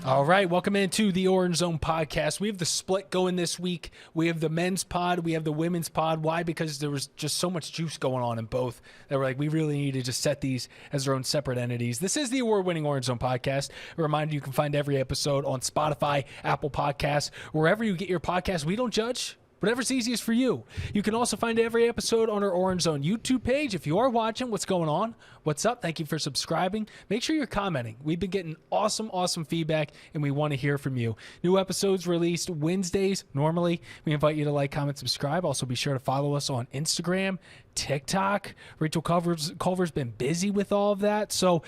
All right, welcome into the Orange Zone podcast. We have the split going this week. We have the men's pod. We have the women's pod. Why? Because there was just so much juice going on in both that we're like, we really need to just set these as their own separate entities. This is the award-winning Orange Zone podcast. A reminder, you can find every episode on Spotify, Apple Podcasts, wherever you get your podcasts. We don't judge. Whatever's easiest for you. You can also find every episode on our Orange Zone YouTube page. If you are watching, what's going on? What's up? Thank you for subscribing. Make sure you're commenting. We've been getting awesome feedback, and we want to hear from you. New episodes released Wednesdays. Normally, we invite you to like, comment, subscribe. Also, be sure to follow us on Instagram, TikTok. Rachel Culver's been busy with all of that. So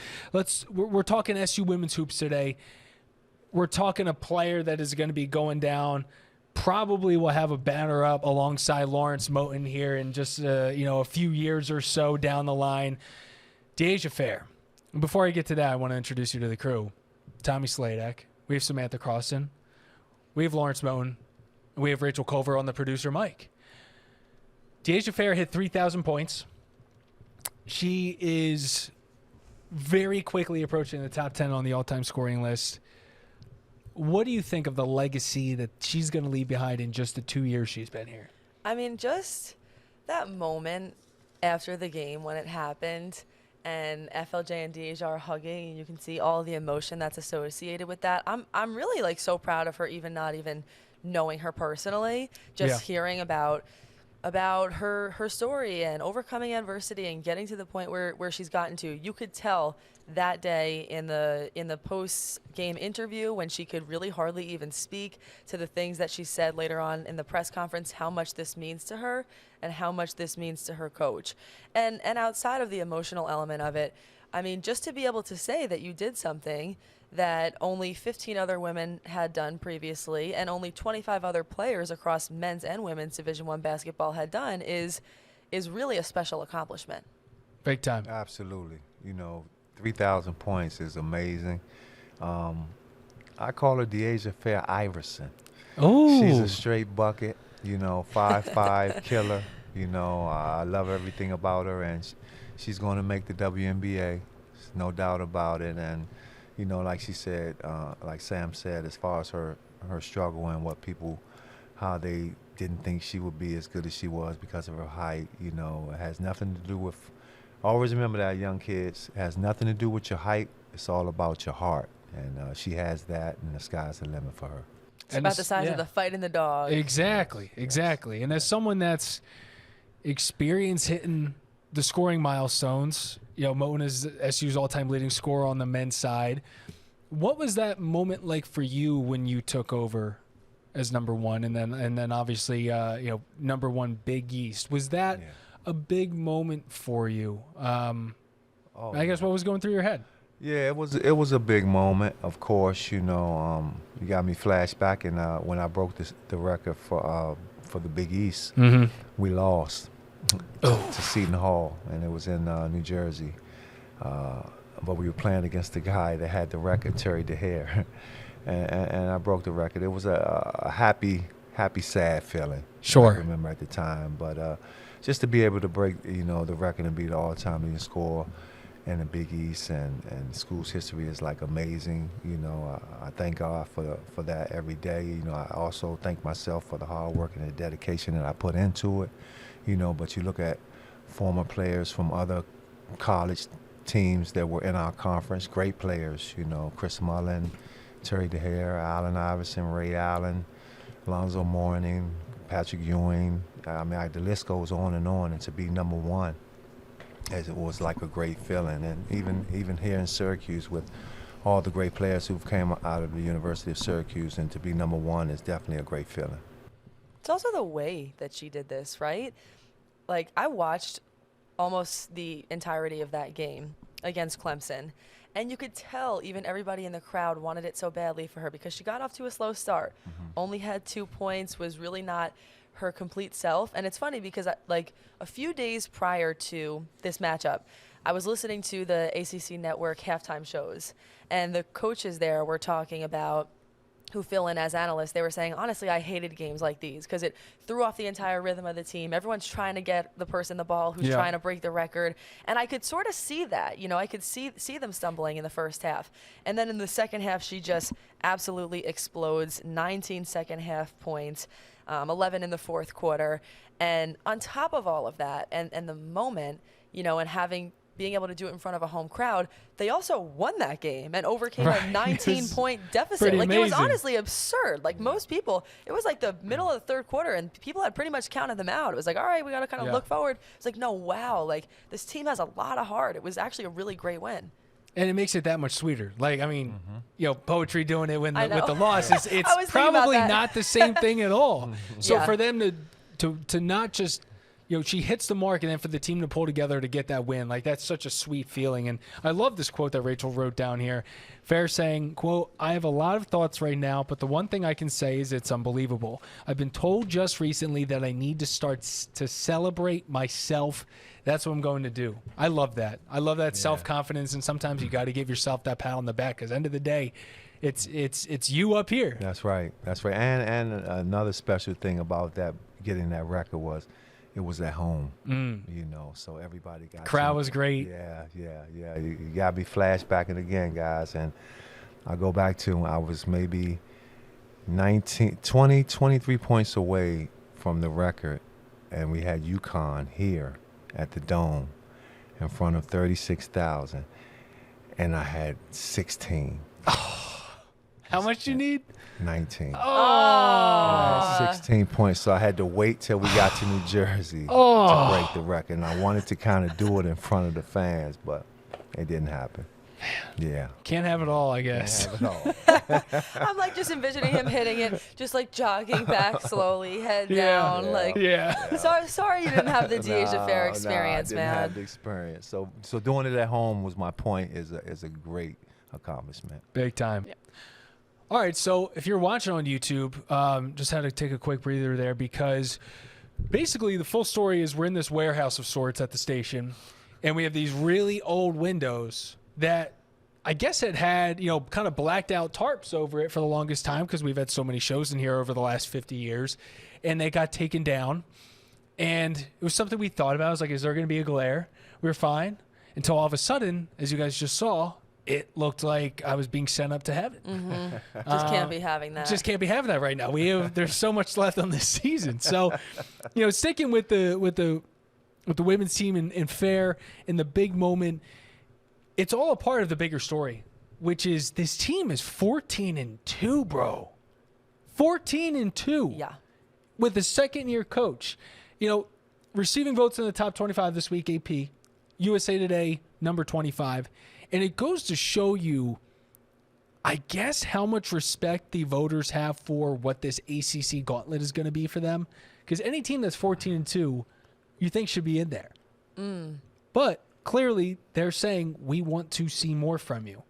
we're talking SU women's hoops today. We're talking a player that is going to be going down. Probably will have a banner up alongside Lawrence Moten here in just a few years or so down the line. DYAISHA Fair. Before I get to that, I want to introduce you to the crew. Tommy Sladek. We have Samantha Croston. We have Lawrence Moten. We have Rachel Culver on the producer mic. DYAISHA Fair hit 3,000 points. She is very quickly approaching the top 10 on the all-time scoring list. What do you think of the legacy that she's going to leave behind in just the 2 years she's been here? I mean, just that moment after the game when it happened and FLJ and DYAISHA are hugging and you can see all the emotion that's associated with that. I'm really so proud of her, even not even knowing her personally, just hearing about her story and overcoming adversity and getting to the point where she's gotten to. You could tell that day in the post-game interview when she could really hardly even speak, to the things that she said later on in the press conference, how much this means to her and how much this means to her coach. And outside of the emotional element of it, I mean, just to be able to say that you did something that only 15 other women had done previously and only 25 other players across men's and women's Division I basketball had done is really a special accomplishment. Big time. Absolutely. 3,000 points is amazing. I call her DYAISHA Fair Iverson. Oh, she's a straight bucket, 5'5" killer. I love everything about her, and she's going to make the WNBA. There's no doubt about it. And like she said, like Sam said, as far as her struggle and how they didn't think she would be as good as she was because of her height, it has nothing to do with, always remember that, young kids, it has nothing to do with your height. It's all about your heart. And she has that, and the sky's the limit for her. It's about the size of the fight in the dog. Exactly. And as someone that's experienced hitting the scoring milestones, Moten is SU's all-time leading scorer on the men's side. What was that moment like for you when you took over as number one, and then obviously number one Big East? Was that a big moment for you? I guess what was going through your head? Yeah, it was a big moment. Of course, you got me flashback, and when I broke the record for the Big East, we lost to Seton Hall, and it was in New Jersey. But we were playing against the guy that had the record, Terry DeHare, and I broke the record. It was a happy, sad feeling. Sure. I remember at the time, but just to be able to break, the record and be the all-time leading scorer in the Big East and school's history is amazing. I thank God for that every day. I also thank myself for the hard work and the dedication that I put into it. But you look at former players from other college teams that were in our conference, great players, Chris Mullin, Terry DeHare, Allen Iverson, Ray Allen, Alonzo Mourning, Patrick Ewing. I mean, the list goes on, and to be number one, as it was a great feeling. And even here in Syracuse with all the great players who've came out of the University of Syracuse, and to be number one is definitely a great feeling. It's also the way that she did this, right? I watched almost the entirety of that game against Clemson, and you could tell even everybody in the crowd wanted it so badly for her because she got off to a slow start, only had 2 points, was really not her complete self. And it's funny because a few days prior to this matchup, I was listening to the ACC Network halftime shows, and the coaches there were talking about who fill in as analysts, they were saying, honestly, I hated games like these because it threw off the entire rhythm of the team. Everyone's trying to get the person the ball who's trying to break the record. And I could sort of see that. You know, I could see them stumbling in the first half. And then in the second half, she just absolutely explodes. 19 second half points, 11 in the fourth quarter. And on top of all of that, and the moment, you know, and being able to do it in front of a home crowd, they also won that game and overcame a 19-point deficit. Like, it was honestly absurd. Like, most people, it was like the middle of the third quarter, and people had pretty much counted them out. It was like, all right, we got to kind of look forward. It's like, no, wow, like, this team has a lot of heart. It was actually a really great win. And it makes it that much sweeter. Like, I mean, you know, poetry doing it with the loss, it's probably not the same thing at all. So for them to not just, you know, she hits the mark, and then for the team to pull together to get that win, like, that's such a sweet feeling. And I love this quote that Rachel wrote down here. Fair saying, quote, I have a lot of thoughts right now, but the one thing I can say is it's unbelievable. I've been told just recently that I need to start to celebrate myself. That's what I'm going to do. I love that. I love that self-confidence, and sometimes you got to give yourself that pat on the back, because at the end of the day, it's you up here. That's right. That's right. And another special thing about that, getting that record, was it was at home, you know, so everybody got crowd was great. Yeah. You got to be flashbacking again, guys. And I go back to when I was maybe 23 points away from the record, and we had UConn here at the Dome in front of 36,000, and I had 16. How much you need? 19. Oh. I had 16 points, so I had to wait till we got to New Jersey to break the record. And I wanted to kind of do it in front of the fans, but it didn't happen. Yeah. Can't have it all, I guess. Can't have it all. I'm like just envisioning him hitting it, just like jogging back slowly, head down. Sorry you didn't have the DYAISHA Fair experience, I didn't have the experience. So doing it at home was my point. Is a great accomplishment. Big time. Yeah. All right, so if you're watching on YouTube, just had to take a quick breather there, because basically the full story is we're in this warehouse of sorts at the station, and we have these really old windows that I guess had, you know, kind of blacked out tarps over it for the longest time, because we've had so many shows in here over the last 50 years, and they got taken down. And it was something we thought about. I was like, is there going to be a glare? We were fine until all of a sudden, as you guys just saw, it looked like I was being sent up to heaven. Just can't be having that. Just can't be having that right now. There's so much left on this season. So, you know, sticking with the women's team in Fair, in the big moment, it's all a part of the bigger story, which is this team is 14-2, bro. 14-2. Yeah. With a second-year coach. You know, receiving votes in the top 25 this week, AP, USA Today, number 25. And it goes to show you, I guess, how much respect the voters have for what this ACC gauntlet is going to be for them. Because any team that's 14-2, you think should be in there. But clearly, they're saying, we want to see more from you.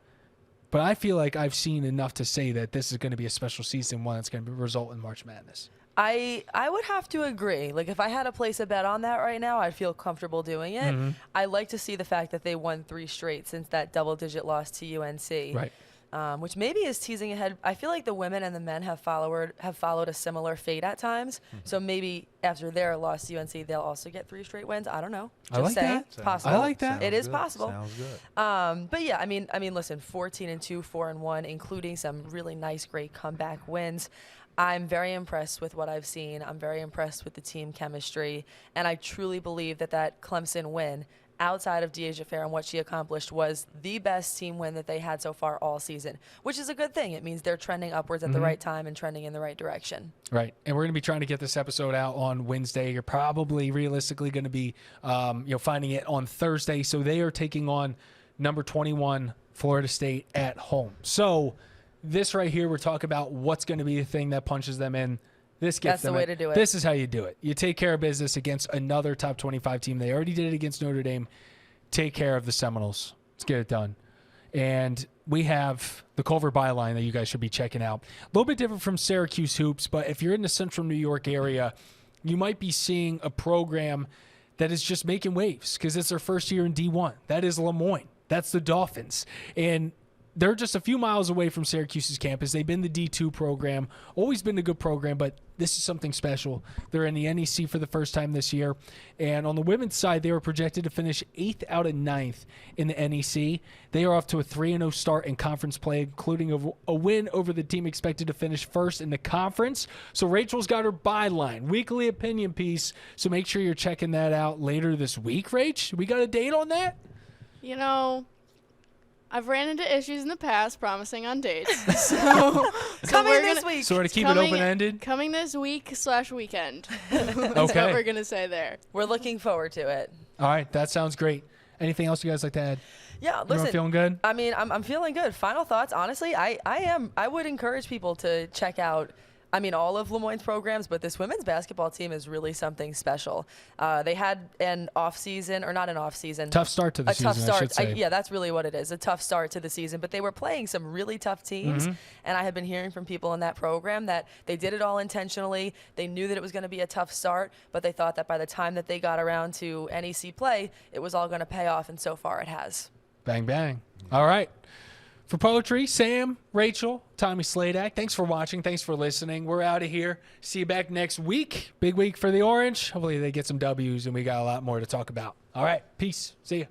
But I feel like I've seen enough to say that this is going to be a special season, one that's going to result in March Madness. I would have to agree. Like, if I had to place a bet on that right now, I'd feel comfortable doing it. I like to see the fact that they won 3 straight since that double-digit loss to UNC. Right. Which maybe is teasing ahead. I feel like the women and the men have followed a similar fate at times. So maybe after their loss to UNC, they'll also get 3 straight wins. I don't know. Just I like saying. that. It's possible. I like that. It is possible. Sounds good. But yeah, I mean, listen, 14-2, 4-1, including some really nice, great comeback wins. I'm very impressed with what I've seen. I'm very impressed with the team chemistry. And I truly believe that Clemson win, outside of DYAISHA Fair and what she accomplished, was the best team win that they had so far all season, which is a good thing. It means they're trending upwards at the right time and trending in the right direction. Right. And we're going to be trying to get this episode out on Wednesday. You're probably realistically going to be finding it on Thursday. So they are taking on number 21 Florida State at home. So this right here, we're talking about what's going to be the thing that punches them in. This gets That's them the way in. to do it. This is how you do it. You take care of business against another top 25 team. They already did it against Notre Dame. Take care of the Seminoles. Let's get it done. And we have the Culver Byline that you guys should be checking out. A little bit different from Syracuse hoops, but if you're in the central New York area, you might be seeing a program that is just making waves because it's their first year in D1. That is Lemoyne. That's the Dolphins. And they're just a few miles away from Syracuse's campus. They've been the D2 program, always been a good program, but this is something special. They're in the NEC for the first time this year. And on the women's side, they were projected to finish 8th out of 9th in the NEC. They are off to a 3-0 start in conference play, including a win over the team expected to finish first in the conference. So Rachel's got her byline, weekly opinion piece. So make sure you're checking that out later this week, Rach. We got a date on that? You know, I've ran into issues in the past promising on dates. So Coming we're this gonna, week. Sort of keep it open-ended? Coming this week/weekend. That's Okay. what we're going to say there. We're looking forward to it. All right, that sounds great. Anything else you guys like to add? Yeah, Everyone listen. feeling good? I mean, I'm feeling good. Final thoughts. Honestly, I would encourage people to check out, I mean, all of Lemoyne's programs, but this women's basketball team is really something special. They had an off season, or not an off season. Tough start to the season, tough start. I should say. Yeah, that's really what it is. A tough start to the season, but they were playing some really tough teams. And I have been hearing from people in that program that they did it all intentionally. They knew that it was going to be a tough start, but they thought that by the time that they got around to NEC play, it was all going to pay off, and so far it has. Bang, bang. All right. For Poetry, Sam, Rachel, Tommy Sladek, thanks for watching. Thanks for listening. We're out of here. See you back next week. Big week for the Orange. Hopefully they get some W's, and we got a lot more to talk about. All right. Peace. See you.